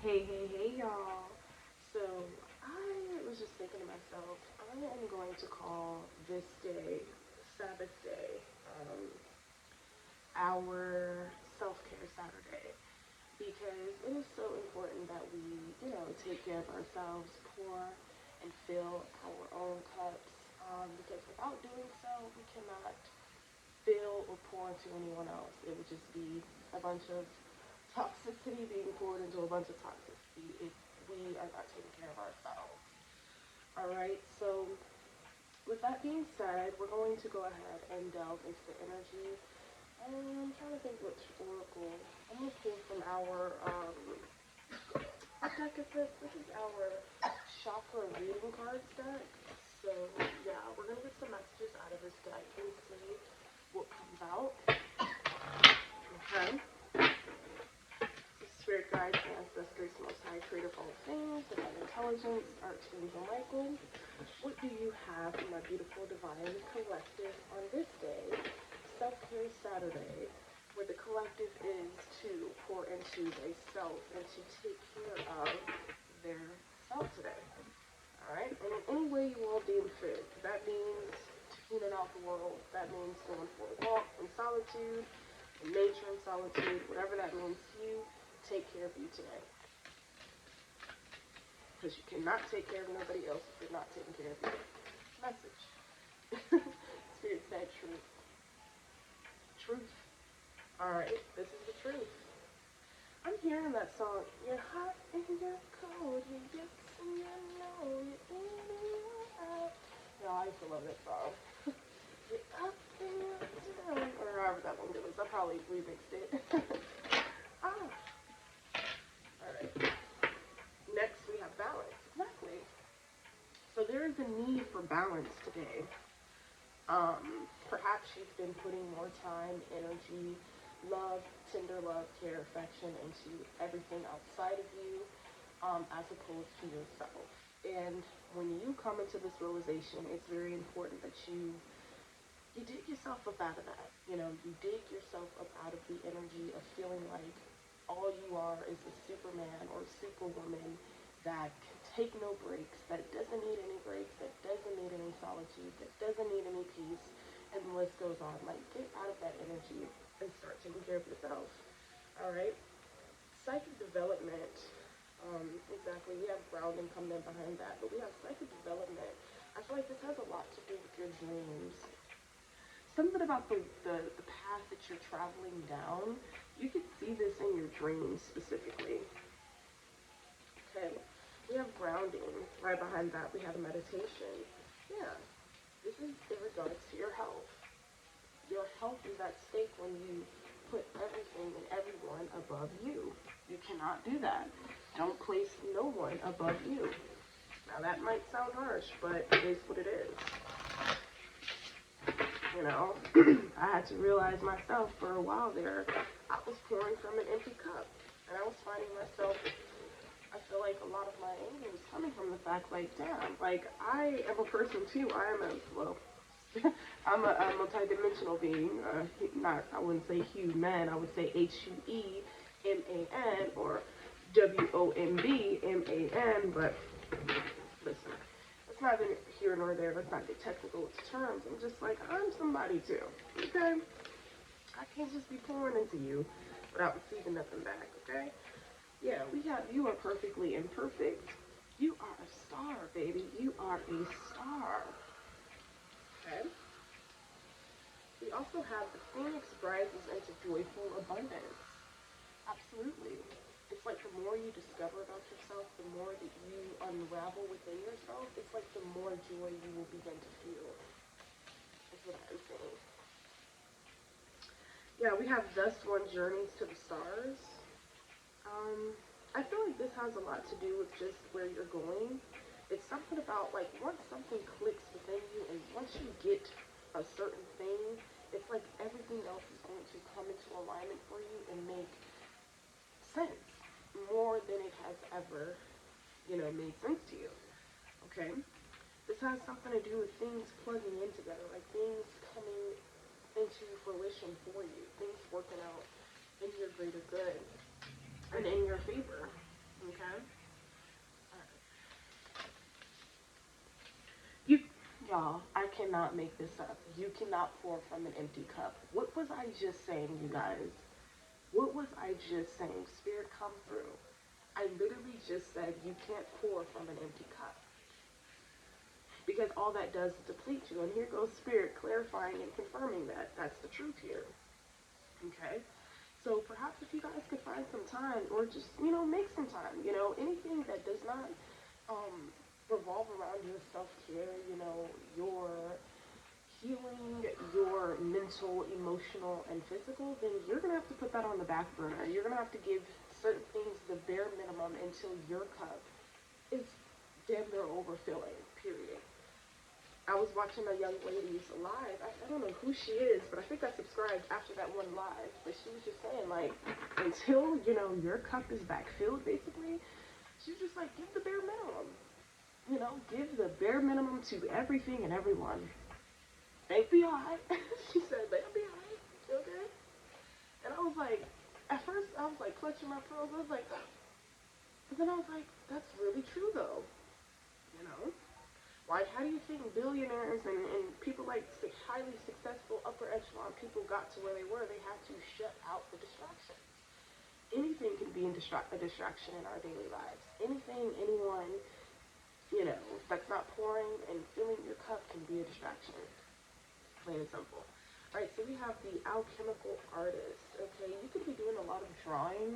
Hey, y'all. So, I was just thinking to myself, I am going to call this day, Sabbath day, our self-care Saturday. Because it is so important that we, take care of ourselves, pour and fill our own cups. Because without doing so, we cannot fill or pour into anyone else. It would just be a bunch of toxicity being poured into a bunch of toxicity if we are not taking care of ourselves. All right, so with that being said, we're going to go ahead and delve into the energy. I'm trying to think which oracle. I'm going to pull from our, what deck is this? This is our Chakra reading cards deck. So, yeah, we're going to get some messages out of this deck and see what comes out. Okay. Spirit guides, ancestors, most high, creator of all things, divine intelligence, archangel Michael. What do you have for my beautiful divine collective on this day, Self-Care Saturday, where the collective is to pour into themselves and to take care of their self today? All right, and in any way you all deem fit. That means tuning out the world. That means going for a walk in solitude, in nature in solitude, whatever that means to you. Take care of you today. Because you cannot take care of nobody else if you're not taking care of you. Message. Spirit said truth. Truth. Alright, this is the truth. I'm hearing that song. You're hot and you're cold. You're yes and you know you're in and you're out. No, I used to love that song. You're up and you're down. Or however that one goes. I probably remixed it. Ah. Alright. Next we have balance. Exactly. So there is a need for balance today. Perhaps you've been putting more time, energy, love, tender love, care, affection into everything outside of you, as opposed to yourself. And when you come into this realization, it's very important that you dig yourself up out of that. You dig yourself up out of the energy of feeling like all you are is a Superman or Superwoman that can take no breaks, that doesn't need any breaks, that doesn't need any solitude, that doesn't need any peace, and the list goes on. Like, get out of that energy and start taking care of yourself. All right? Psychic development. Exactly. We have grounding coming in behind that, but we have psychic development. I feel like this has a lot to do with your dreams. Something about the path that you're traveling down, you can see this in your dreams specifically. Okay, we have grounding. Right behind that, we have meditation. Yeah, this is in regards to your health. Your health is at stake when you put everything and everyone above you. You cannot do that. Don't place no one above you. Now that might sound harsh, but it is what it is. I had to realize myself for a while there, I was pouring from an empty cup. And I was finding myself, I feel like a lot of my anger was coming from the fact, like, damn, like, I am a person too. I'm a multi-dimensional being. I wouldn't say human, I would say Hueman or WOMBMAN, but listen. It's neither here nor there. Let's not get technical with terms. I'm just like, I'm somebody too. Okay? I can't just be pouring into you without receiving nothing back. Okay? Yeah, you are perfectly imperfect. You are a star, baby. You are a star. Okay? We also have the phoenix rises into joyful abundance. Absolutely. It's like the more you discover about yourself, the more that you unravel within yourself, it's like the more joy you will begin to feel. That's what I'm saying. Yeah, we have thus one journeys to the stars. I feel like this has a lot to do with just where you're going. It's something about, like, once something clicks within you and once you get a certain thing, it's like everything else is going to come into alignment for you and make sense. More than it has ever, made sense to you. Okay? This has something to do with things plugging in together, like things coming into fruition for you, things working out in your greater good and in your favor. Okay? You, y'all, I cannot make this up. You cannot pour from an empty cup. What was I just saying, you guys? What was I just saying? Spirit, come through. I literally just said you can't pour from an empty cup. Because all that does is deplete you. And here goes Spirit clarifying and confirming that. That's the truth here. Okay? So perhaps if you guys could find some time, or just, make some time, anything that does not revolve around your self-care, your healing, your mental, emotional, and physical, then you're going to have to put that on the back burner. You're going to have to give certain things the bare minimum until your cup is damn near overfilling, period. I was watching a young lady's live. I don't know who she is, but I think I subscribed after that one live. But she was just saying, like, until, your cup is back filled, basically, she's just like, give the bare minimum. Give the bare minimum to everything and everyone. They'll be alright. She said, they'll be alright. Okay? And I was like, at first, I was like clutching my pearls. I was like, oh. But then I was like, that's really true, though. Like, how do you think billionaires and people like highly successful upper echelon people got to where they were? They had to shut out the distractions. Anything can be a distraction in our daily lives. Anything, anyone, that's not pouring and filling your cup can be a distraction. Plain and simple. Alright, so we have the alchemical artist. Okay, you could be doing a lot of drawing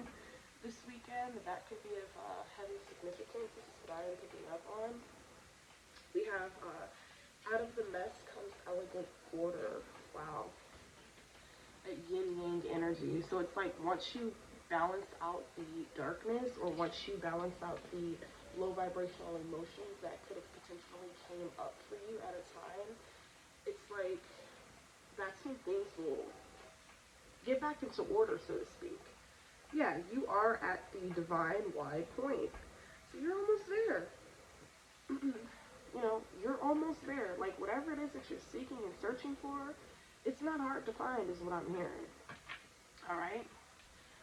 this weekend. That could be of heavy significance. This is what I am picking up on. We have, out of the mess comes elegant order. Wow. That yin-yang energy. So it's like once you balance out the darkness, or once you balance out the low vibrational emotions that could have potentially came up for you at a time, it's like that's when things will get back into order, so to speak. Yeah, you are at the divine wide point. So you're almost there. You're almost there. Like, whatever it is that you're seeking and searching for, it's not hard to find, is what I'm hearing. Alright?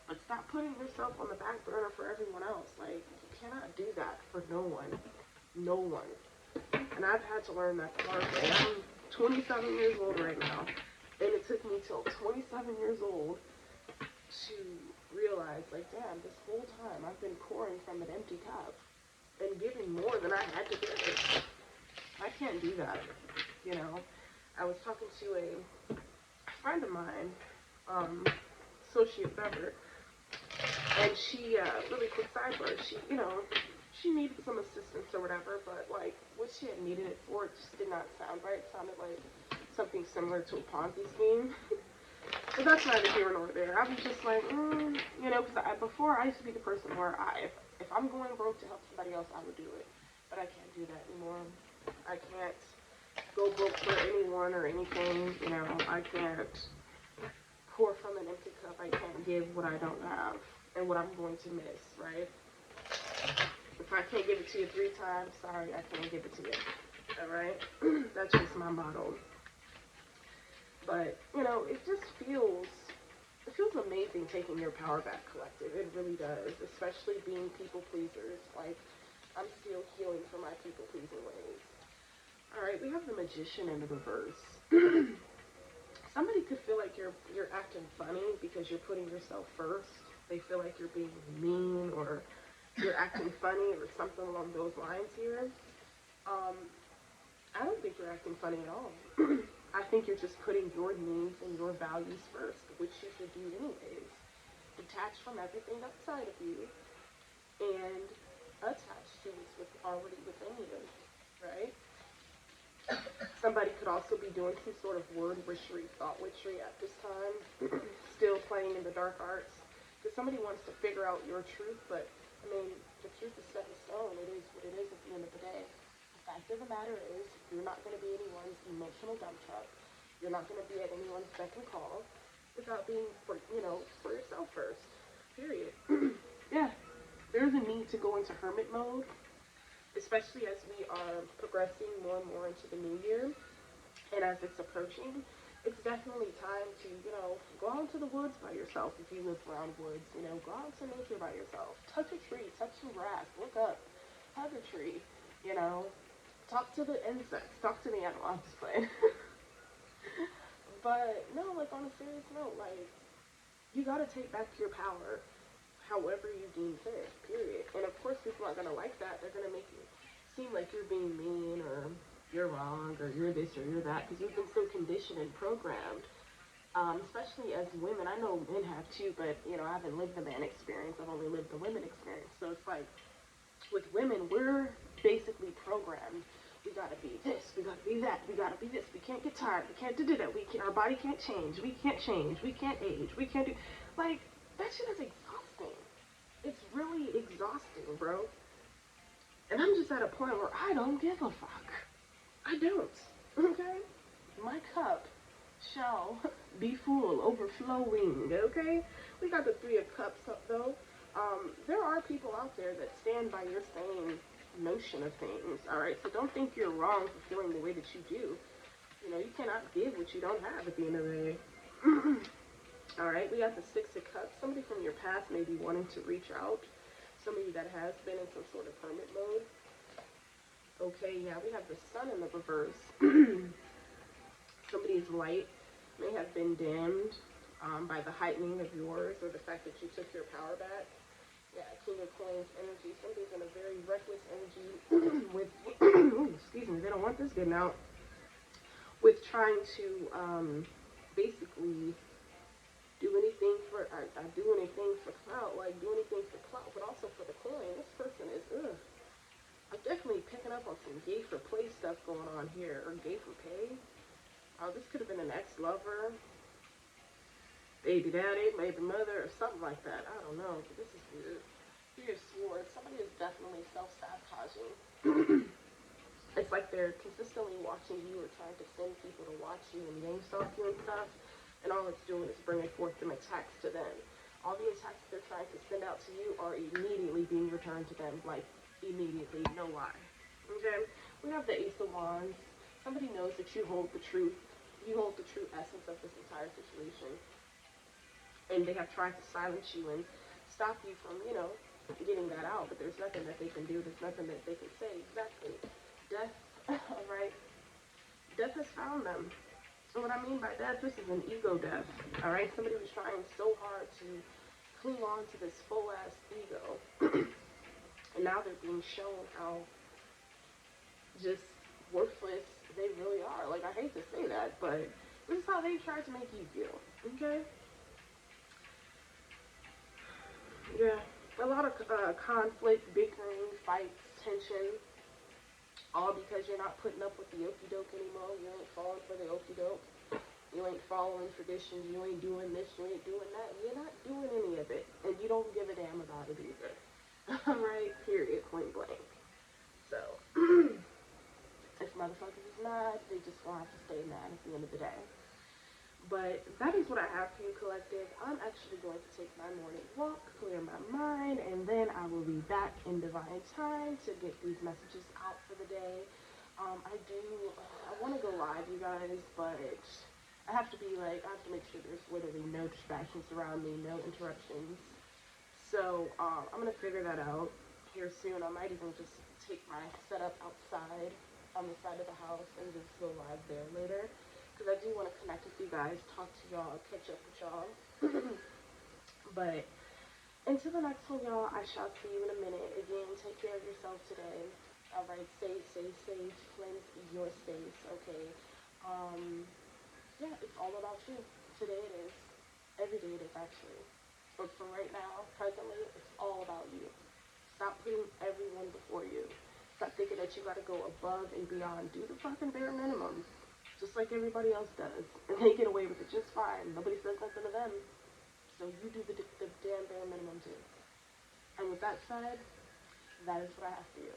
But stop putting yourself on the back burner for everyone else. Like, you cannot do that for no one. No one. And I've had to learn that the hard way. I'm 27 years old right now. And it took me till 27 years old to realize, like, damn, this whole time I've been pouring from an empty cup and giving more than I had to give. I can't do that, I was talking to a friend of mine, associate member, and she, really quick sidebar, she needed some assistance or whatever, but, like, what she had needed it for, it just did not sound right. It sounded like something similar to a Ponzi scheme. But that's neither here nor there. I was just like, because before I used to be the person where if I'm going broke to help somebody else, I would do it. But I can't do that anymore. I can't go broke for anyone or anything. I can't pour from an empty cup. I can't give what I don't have and what I'm going to miss, right? If I can't give it to you 3 times, sorry, I can't give it to you. All right? That's just my motto. But, it just feels amazing taking your power back, collective. It really does, especially being people pleasers. Like, I'm still healing from my people pleasing ways. All right, we have the Magician in the reverse. Somebody could feel like you're acting funny because you're putting yourself first. They feel like you're being mean, or you're acting funny, or something along those lines here. I don't think you're acting funny at all. I think you're just putting your needs and your values first, which you should do anyways. Detach from everything outside of you and attach to what's already within you, right? Somebody could also be doing some sort of word witchery, thought witchery at this time, still playing in the dark arts. Because somebody wants to figure out your truth, but, the truth is set in stone. It is what it is at the end of the day. The fact of the matter is, you're not going to be anyone's emotional dump truck. You're not going to be at anyone's beck and call without being, for yourself first. Period. Yeah. There's a need to go into hermit mode, especially as we are progressing more and more into the new year. And as it's approaching, it's definitely time to, go out into the woods by yourself if you live around woods. Go out to nature by yourself. Touch a tree, touch some grass, look up, hug a tree, you know, talk to the insects, talk to the animals. I'm just playing. But no, like on a serious note, like you gotta take back your power however you deem fit, period. And of course people aren't gonna like that. They're gonna make you seem like you're being mean or you're wrong or you're this or you're that because you've been so conditioned and programmed. Especially as women, I know men have too, but you know, I haven't lived the man experience. I've only lived the women experience. So it's like with women, we're basically programmed. We gotta be this, we gotta be that, we gotta be this. We can't get tired, we can't do that. Our body can't change, we can't age, we can't do. Like that shit is exhausting. It's really exhausting, bro. And I'm just at a point where I don't give a fuck. I don't. Okay? My cup shall be full, overflowing, okay? We got the Three of Cups up though. There are people out there that stand by your same notion of things, alright? So don't think you're wrong for feeling the way that you do. You know, you cannot give what you don't have at the end of the day. Alright, we got the Six of Cups. Somebody from your past may be wanting to reach out. Somebody that has been in some sort of hermit mode. Okay, yeah, we have the Sun in the reverse. Somebody's light may have been dimmed by the heightening of yours or the fact that you took your power back. Yeah, King of Coins energy. Somebody's in a very reckless energy with, excuse me, they don't want this getting out, with trying to basically do anything for, do anything for clout, like do anything for clout, but also for the coin. This person is, I'm definitely picking up on some gay for play stuff going on here, or gay for pay. This could have been an ex-lover, baby daddy, baby mother, or something like that. I don't know, but this is weird. Three of Swords. Somebody is definitely self-sabotaging. It's like they're consistently watching you or trying to send people to watch you and game stalk you and stuff. And all it's doing is bringing forth them attacks to them. All the attacks they're trying to send out to you are immediately being returned to them. Like, immediately. No lie. Okay? We have the Ace of Wands. Somebody knows that you hold the truth. You hold the true essence of this entire situation. And they have tried to silence you and stop you from, you know, getting that out. But there's nothing that they can do. There's nothing that they can say. Exactly. Death, alright? Death has found them. So what I mean by death, this is an ego death, alright? Somebody was trying so hard to cling on to this full-ass ego. And now they're being shown how just worthless they really are. Like, I hate to say that, but this is how they try to make you feel, okay? Yeah, a lot of conflict, bickering, fights, tension, all because you're not putting up with the okie doke anymore. You ain't falling for the okie doke. You ain't following traditions. You ain't doing this. You ain't doing that. You're not doing any of it. And you don't give a damn about it either. Alright? Period. Point blank. So, if motherfuckers is mad, they just gonna have to stay mad at the end of the day. But that is what I have for you, collective. I'm actually going to take my morning walk, clear my mind, and then I will be back in divine time to get these messages out for the day. I want to go live, you guys, but I have to make sure there's literally no distractions around me, no interruptions. So, I'm going to figure that out here soon. I might even just take my setup outside on the side of the house and just go live there later. Because I do want to connect with you guys, talk to y'all, catch up with y'all. But until the next one, y'all, I shall see you in a minute. Again, take care of yourself today. Alright, stay safe, cleanse your space, okay? Yeah, it's all about you. Today it is. Every day it is, actually. But for right now, presently, it's all about you. Stop putting everyone before you. Stop thinking that you gotta go above and beyond. Do the fucking bare minimum. Just like everybody else does. And they get away with it just fine. Nobody says nothing to them. So you do the damn bare minimum too. And with that said, that is what I have for you.